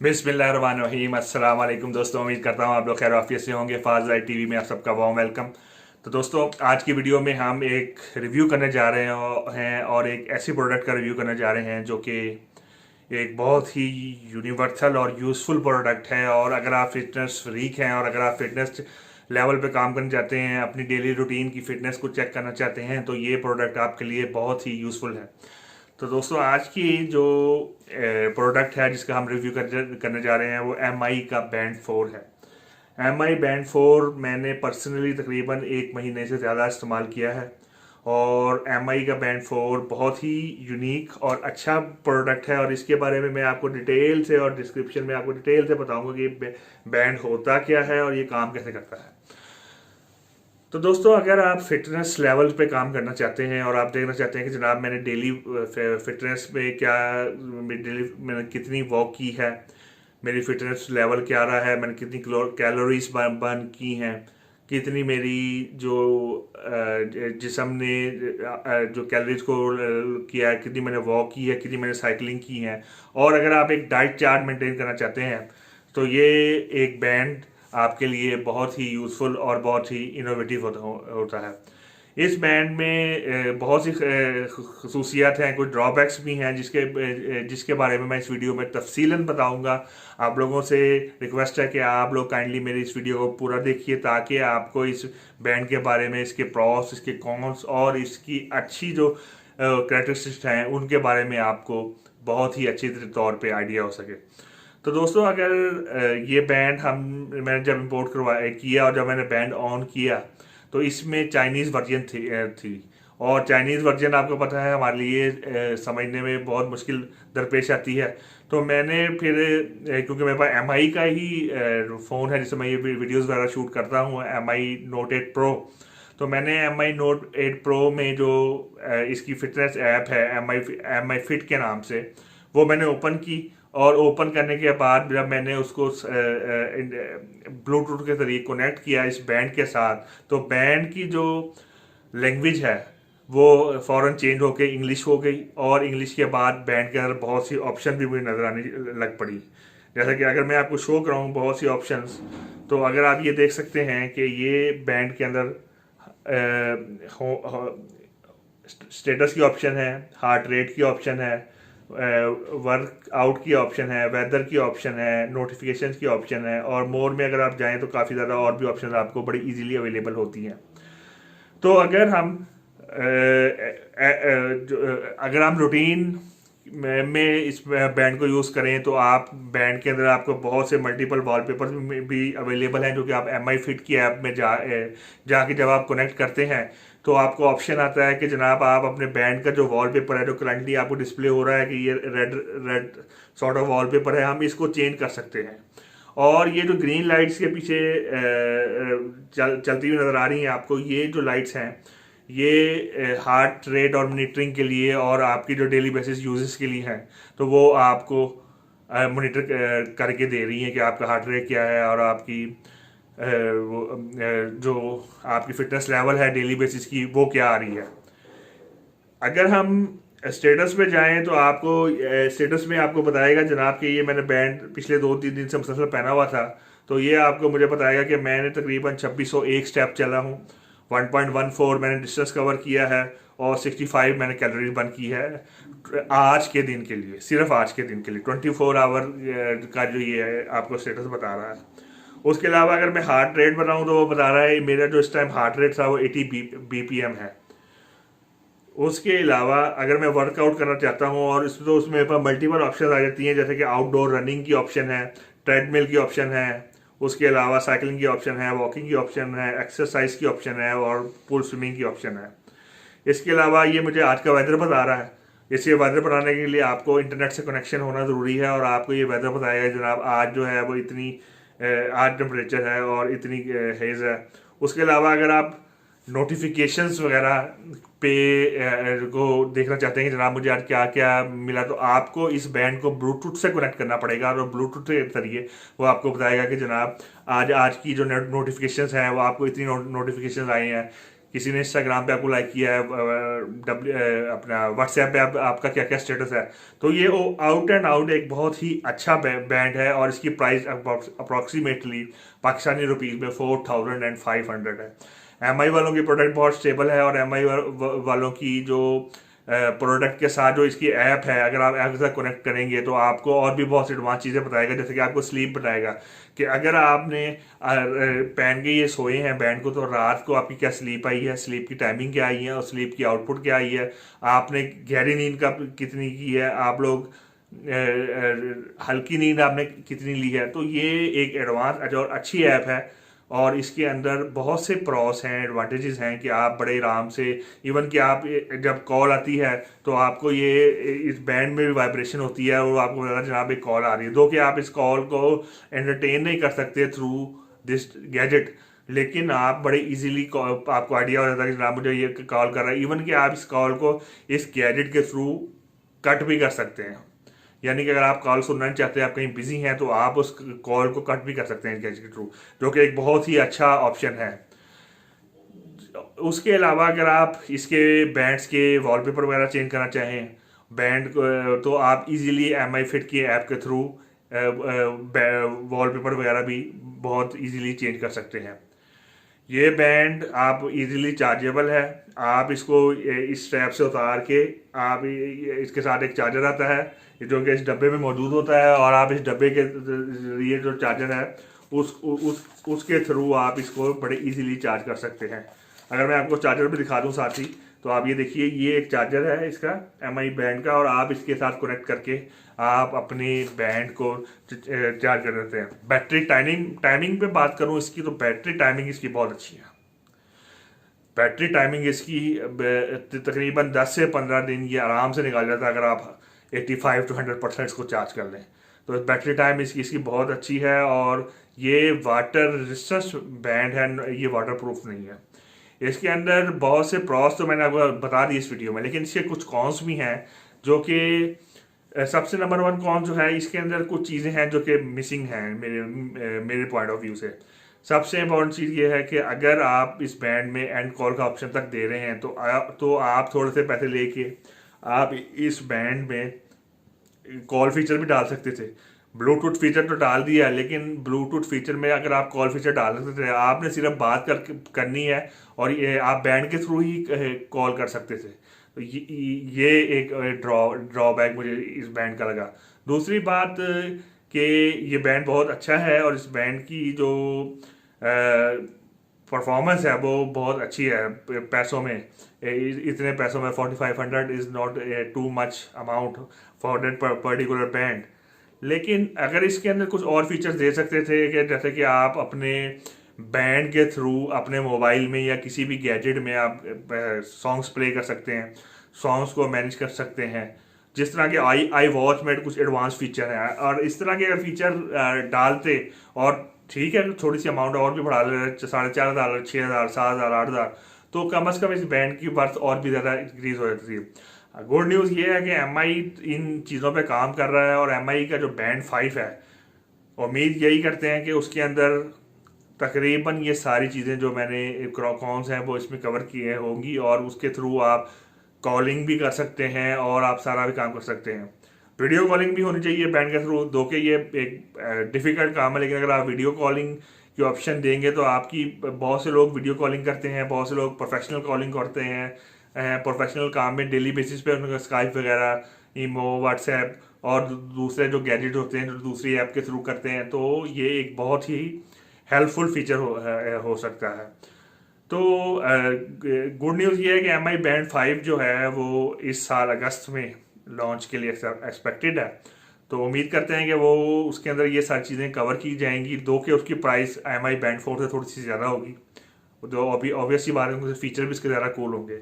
बिस्मिल्लाहिर्रहमानिर्रहीम। अस्सलाम वालेकुम दोस्तों, उम्मीद करता हूँ आप लोग खैर आफियत से होंगे। फाज़ टीवी में आप सबका वार्म वेलकम। तो दोस्तों, आज की वीडियो में हम एक रिव्यू करने जा रहे हैं और एक ऐसी प्रोडक्ट का रिव्यू करने जा रहे हैं जो कि एक बहुत ही यूनिवर्सल और यूज़फुल प्रोडक्ट है। और अगर आप फिटनेस फ्रीक हैं और अगर आप फिटनेस लेवल पे काम करना चाहते हैं, अपनी डेली रूटीन की फिटनेस को चेक करना चाहते हैं, तो ये प्रोडक्ट आपके लिए बहुत ही यूज़फुल है। तो दोस्तों, आज की जो प्रोडक्ट है जिसका हम रिव्यू करने जा रहे हैं वो का बैंड 4 है। बैंड 4 मैंने पर्सनली तकरीबन 1 महीने से ज़्यादा इस्तेमाल किया है। और का बैंड 4 बहुत ही यूनिक और अच्छा प्रोडक्ट है। और इसके बारे में मैं आपको डिटेल से और डिस्क्रिप्शन में आपको डिटेल से बताऊंगा कि बैंड होता क्या है और ये काम कैसे करता है। तो दोस्तों, अगर आप फिटनेस लेवल पे काम करना चाहते हैं और आप देखना चाहते हैं कि जनाब मैंने डेली फिटनेस में क्या मैंने कितनी वॉक की है, मेरी फिटनेस लेवल क्या रहा है, मैंने कितनी कैलोरीज बर्न की हैं, कितनी मेरी जो जिसम ने जो कैलोरीज को किया है, कितनी मैंने वॉक की है, कितनी मैंने साइकिलिंग की है। और अगर आप एक डाइट चार्ट मेंटेन करना चाहते हैं तो ये एक बैंड आपके लिए बहुत ही यूज़फुल और बहुत ही इनोवेटिव होता है। इस बैंड में बहुत सी खसूसियात हैं, कुछ ड्रॉबैक्स भी हैं जिसके बारे में मैं इस वीडियो में तफसीलन बताऊंगा। आप लोगों से रिक्वेस्ट है कि आप लोग काइंडली मेरी इस वीडियो को पूरा देखिए ताकि आपको इस बैंड के बारे में, इसके प्रॉस, इसके कॉन्स और इसकी अच्छी जो कैरेक्टरिस्टिक्स हैं उनके बारे में आपको बहुत ही अच्छी तौर पे आइडिया हो सके। तो दोस्तों, अगर ये बैंड मैंने जब इंपोर्ट किया और जब मैंने बैंड ऑन किया तो इसमें चाइनीज़ वर्जन थी। और चाइनीज़ वर्जन आपको पता है हमारे लिए समझने में बहुत मुश्किल दरपेश आती है। तो मैंने फिर क्योंकि मेरे पास का ही फ़ोन है जिससे मैं ये वीडियोस वगैरह शूट करता हूँ, नोट 8 प्रो। तो मैंने नोट 8 प्रो में जो इसकी फिटनेस ऐप है एम आई फिट के नाम से, वो मैंने ओपन की। और ओपन करने के बाद जब मैंने उसको ब्लूटूथ के जरिए कनेक्ट किया इस बैंड के साथ, तो बैंड की जो लैंग्वेज है वो फ़ौरन चेंज होके इंग्लिश हो गई। और इंग्लिश के बाद बैंड के अंदर बहुत सी ऑप्शन भी मुझे नज़र आने लग पड़ी। जैसा कि अगर मैं आपको शो कराऊँ बहुत सी ऑप्शंस, तो अगर आप ये देख सकते हैं कि ये बैंड के अंदर स्टेटस की ऑप्शन है, हार्ट रेट की ऑप्शन है, वर्कआउट की ऑप्शन है, वेदर की ऑप्शन है, नोटिफिकेशन की ऑप्शन है। और मोर में अगर आप जाएं तो काफ़ी ज़्यादा और भी ऑप्शन आपको बड़ी इजीली अवेलेबल होती हैं। तो अगर हम रूटीन में इस बैंड को यूज़ करें तो आप बैंड के अंदर आपको बहुत से मल्टीपल वॉलपेपर्स भी अवेलेबल हैं जो कि आप फिट की ऐप में जाके जब आप कनेक्ट करते हैं तो आपको ऑप्शन आता है कि जनाब आप अपने बैंड का जो वॉलपेपर है, जो करंटली आपको डिस्प्ले हो रहा है कि ये red red sort of wallpaper है, हम इसको चेंज कर सकते हैं। और ये जो ग्रीन लाइट्स के पीछे चलती हुई नज़र आ रही हैं आपको, ये जो लाइट्स हैं ये हार्ट रेट और मॉनिटरिंग के लिए और आपकी जो डेली बेसिस यूजेस के लिए हैं। तो वो आपको मॉनिटर करके दे रही हैं कि आपका हार्ट रेट क्या है और आपकी जो आपकी फिटनेस लेवल है डेली बेसिस की वो क्या आ रही है। अगर हम स्टेटस पे जाएं तो आपको स्टेटस में आपको बताएगा जनाब कि ये मैंने बैंड पिछले 2-3 दिन से मुसलसल पहना हुआ था। तो ये आपको मुझे बताएगा कि मैंने तकरीबन 2601 स्टेप चला हूँ, 1.14 मैंने डिस्टेंस कवर किया है और 65 मैंने कैलोरी बर्न की है आज के दिन के लिए, सिर्फ आज के दिन के लिए 24 आवर का जो ये है आपको स्टेटस बता रहा है। उसके अलावा अगर मैं हार्ट रेट बताऊँ तो वो बता रहा है मेरा जो इस टाइम हार्ट रेट था वो 80 BPM है। उसके अलावा अगर मैं वर्कआउट करना चाहता हूँ और उसमें मेरे पास मल्टीपल ऑप्शन आ जाती हैं, जैसे कि आउटडोर रनिंग की ऑप्शन है, ट्रेडमिल की ऑप्शन है, उसके अलावा साइकिलिंग की ऑप्शन है, वॉकिंग की ऑप्शन है, एक्सरसाइज की ऑप्शन है और पूल स्विमिंग की ऑप्शन है। इसके अलावा ये मुझे आज का वेदर बता रहा है। इसके वेदर बनाने के लिए आपको इंटरनेट से कनेक्शन होना ज़रूरी है और आपको ये वेदर बताएगा जनाब आज जो है वो इतनी आज टेम्परेचर है और इतनी हेज़ है। उसके अलावा अगर आप नोटिफिकेशंस वगैरह पे को देखना चाहते हैं कि जनाब मुझे आज क्या क्या मिला, तो आपको इस बैंड को ब्लूटूथ से कनेक्ट करना पड़ेगा और ब्लूटूथ के जरिए वो आपको बताएगा कि जनाब आज की जो नोटिफिकेशंस हैं वो आपको इतनी नोटिफिकेशंस आई हैं, किसी ने इंस्टाग्राम पे आपको लाइक किया है, अपना व्हाट्सएप पे आपका क्या क्या स्टेटस है। तो ये आउट एंड आउट एक बहुत ही अच्छा बैंड है और इसकी प्राइस अप्रॉक्सीमेटली पाकिस्तानी रुपीज़ में 4500 है। एम आई वालों की प्रोडक्ट बहुत स्टेबल है और एम आई वालों की जो प्रोडक्ट के साथ जो इसकी ऐप है, अगर आप ऐप के साथ कनेक्ट करेंगे तो आपको और भी बहुत सी एडवांस चीज़ें बताएगा, जैसे कि आपको स्लीप बताएगा कि अगर आपने पहन के ये सोए हैं बैंड को तो रात को आपकी क्या स्लीप आई है, स्लीप की टाइमिंग क्या आई है और स्लीप की आउटपुट क्या आई है, आपने गहरी नींद का कितनी की है, आप लोग हल्की नींद आपने कितनी ली है। तो ये एक एडवांस और अच्छी ऐप है और इसके अंदर बहुत से प्रॉस हैं, एडवांटेजेस हैं कि आप बड़े आराम से, इवन कि आप जब कॉल आती है तो आपको ये इस बैंड में भी वाइब्रेशन होती है और आपको पता जनाब एक कॉल आ रही है, दो कि आप इस कॉल को एंटरटेन नहीं कर सकते थ्रू दिस गैजेट, लेकिन आप बड़े इजीली आपको आइडिया हो जाता है कि जनाब मुझे ये कॉल कर रहा है। इवन कि आप इस कॉल को इस गैजेट के थ्रू कट भी कर सकते हैं, यानी कि अगर आप कॉल सुनना नहीं चाहते, आप कहीं बिजी हैं, तो आप उस कॉल को कट भी कर सकते हैं इस गैजेट के थ्रू, जो कि एक बहुत ही अच्छा ऑप्शन है। उसके अलावा अगर आप इसके बैंड्स के वॉलपेपर वगैरह चेंज करना चाहें बैंड तो आप इजीली एम आई फिट की ऐप के थ्रू वॉलपेपर वगैरह भी बहुत इजीली चेंज कर सकते हैं। ये बैंड आप इजीली चार्जेबल है, आप इसको इस स्ट्रैप से उतार के आप इसके साथ एक चार्जर आता है जो कि इस डब्बे में मौजूद होता है और आप इस डब्बे के ये जो चार्जर है उसके थ्रू आप इसको बड़े इजीली चार्ज कर सकते हैं। अगर मैं आपको चार्जर भी दिखा दूं साथ ही, तो आप ये देखिए, ये एक चार्जर है इसका एम आई बैंड का और आप इसके साथ कनेक्ट करके आप अपने बैंड को चार्ज कर देते हैं। बैटरी टाइमिंग पे बात करूं इसकी, तो बैटरी टाइमिंग इसकी बहुत अच्छी है। बैटरी टाइमिंग इसकी तकरीबन 10 से 15 दिन ये आराम से निकाल जाता है अगर आप 85 to 100% इसको चार्ज कर लें। तो बैटरी टाइम इसकी बहुत अच्छी है और ये वाटर रेजिस्टेंस बैंड है, ये वाटर प्रूफ नहीं है। इसके अंदर बहुत से प्रॉस तो मैंने आपको बता दी इस वीडियो में, लेकिन इसके कुछ कॉन्स भी हैं जो कि सबसे नंबर वन कॉन जो है, इसके अंदर कुछ चीज़ें हैं जो कि मिसिंग हैं मेरे पॉइंट ऑफ व्यू से। सबसे इम्पोर्टेंट चीज़ ये है कि अगर आप इस बैंड में एंड कॉल का ऑप्शन तक दे रहे हैं तो आप थोड़े से पैसे लेके आप इस बैंड में कॉल फीचर भी डाल सकते थे। ब्लूटूथ फीचर तो डाल दिया है, लेकिन ब्लूटूथ फीचर में अगर आप कॉल फीचर डाल सकते थे, आपने सिर्फ बात करनी है और ये आप बैंड के थ्रू ही कॉल कर सकते थे। तो ये एक ड्रॉबैक मुझे इस बैंड का लगा। दूसरी बात कि ये बैंड बहुत अच्छा है और इस बैंड की जो परफॉर्मेंस है वो बहुत अच्छी है पैसों में। इतने पैसों में 4500 is not too much amount for that particular band. लेकिन अगर इसके अंदर कुछ और फीचर्स दे सकते थे कि जैसे कि आप अपने बैंड के थ्रू अपने मोबाइल में या किसी भी गैजेट में आप सॉन्ग्स प्ले कर सकते हैं, सॉन्ग्स को मैनेज कर सकते हैं, जिस तरह के आई वॉच में कुछ एडवांस फीचर हैं। और इस तरह के अगर फीचर डालते और ठीक है थोड़ी सी अमाउंट और भी बढ़ा ले, 4500, 6000, 7000, 8000, तो कम से कम इस बैंड की वर्थ और भी ज़्यादा इंक्रीज हो जाती है। गुड न्यूज़ ये है कि एम आई इन चीज़ों पे काम कर रहा है और एम आई का जो बैंड 5 है, उम्मीद यही करते हैं कि उसके अंदर तकरीबन ये सारी चीज़ें जो मैंने कॉन्स हैं वो इसमें कवर किए होंगी और उसके थ्रू आप कॉलिंग भी कर सकते हैं और आप सारा भी काम कर सकते हैं। वीडियो कॉलिंग भी होनी चाहिए बैंड के थ्रू, दो कि ये एक डिफ़िकल्ट काम है, लेकिन अगर आप वीडियो कॉलिंग की ऑप्शन देंगे तो आपकी बहुत से लोग वीडियो कॉलिंग करते हैं, बहुत से लोग प्रोफेशनल कॉलिंग करते हैं, प्रोफेशनल काम में डेली बेसिस पे उनका स्काइप वगैरह, ईमो, व्हाट्सएप और दूसरे जो गैजेट होते हैं जो दूसरी ऐप के थ्रू करते हैं, तो ये एक बहुत ही हेल्पफुल फीचर हो सकता है। तो गुड न्यूज़ ये है कि एम आई बैंड 5 जो है वो इस साल अगस्त में लॉन्च के लिए एक्सपेक्टेड है। तो उम्मीद करते हैं कि वो उसके अंदर ये सारी चीज़ें कवर की जाएंगी, दो कि उसकी प्राइस एम आई बैंड 4 से थोड़ी सी ज़्यादा होगी, तो अभी ऑब्वियस ही बात है फीचर भी इसके ज़्यादा कूल होंगे।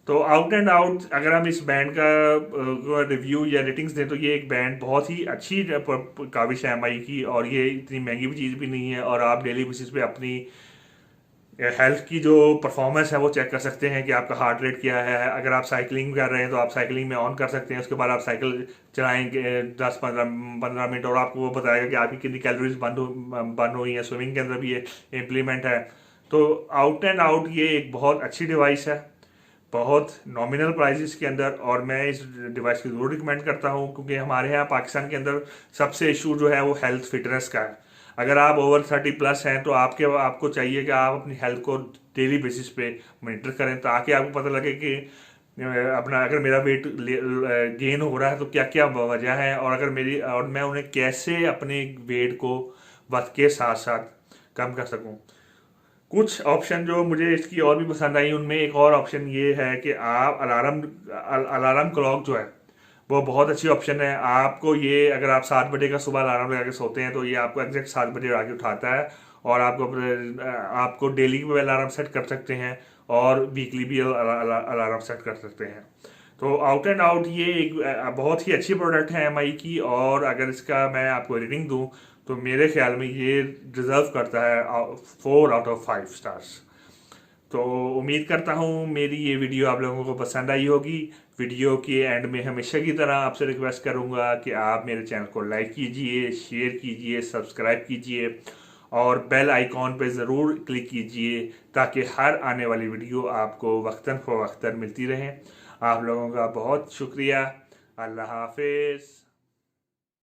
तो आउट एंड आउट अगर हम इस बैंड का रिव्यू या रेटिंग्स दें तो ये एक बैंड बहुत ही अच्छी काविश है एम आई की, और ये इतनी महंगी भी चीज़ भी नहीं है और आप डेली बेसिस पे अपनी हेल्थ की जो परफॉर्मेंस है वो चेक कर सकते हैं कि आपका हार्ट रेट क्या है। अगर आप साइकिलिंग कर रहे हैं तो आप साइकिलिंग में ऑन कर सकते हैं, उसके बाद आप साइकिल चलाएंगे 10-15 मिनट और आपको वो बताएगा कि आपकी कितनी कैलोरीज बर्न हुई है। स्विमिंग के अंदर भी ये इम्प्लीमेंट है। तो आउट एंड आउट ये एक बहुत अच्छी डिवाइस है, बहुत नॉमिनल प्राइजेस के अंदर, और मैं इस डिवाइस को जरूर रिकमेंड करता हूँ क्योंकि हमारे यहाँ पाकिस्तान के अंदर सबसे इशू जो है वो हेल्थ फिटनेस का है। अगर आप ओवर 30+ हैं तो आपको चाहिए कि आप अपनी हेल्थ को डेली बेसिस पे मॉनिटर करें, ताकि आपको पता लगे कि अपना अगर मेरा वेट गेन हो रहा है तो क्या क्या वजह है, और मैं उन्हें कैसे अपने वेट को वक्त के साथ साथ कम कर सकूं। कुछ ऑप्शन जो मुझे इसकी और भी पसंद आई, उनमें एक और ऑप्शन ये है कि आप अलार्म क्लॉक जो है वो बहुत अच्छी ऑप्शन है। आपको ये अगर आप 7 बजे का सुबह अलार्म लगा के सोते हैं तो ये आपको एग्जैक्ट 7 बजे आके उठाता है, और आपको डेली भी अलार्म सेट कर सकते हैं और वीकली भी अलार्म सेट कर सकते हैं। तो आउट एंड आउट ये एक बहुत ही अच्छी प्रोडक्ट है एमआई की, और अगर इसका मैं आपको रेटिंग दूं तो मेरे ख्याल में ये डिजर्व करता है 4 आउट ऑफ 5 स्टार्स। तो उम्मीद करता हूँ मेरी ये वीडियो आप लोगों को पसंद आई होगी। वीडियो के एंड में हमेशा की तरह आपसे रिक्वेस्ट करूँगा कि आप मेरे चैनल को लाइक कीजिए, शेयर कीजिए, सब्सक्राइब कीजिए और बेल आइकॉन पे ज़रूर क्लिक कीजिए, ताकि हर आने वाली वीडियो आपको वक्तन फ़वक्तन मिलती रहे। आप लोगों का बहुत शुक्रिया। अल्लाह हाफिज़।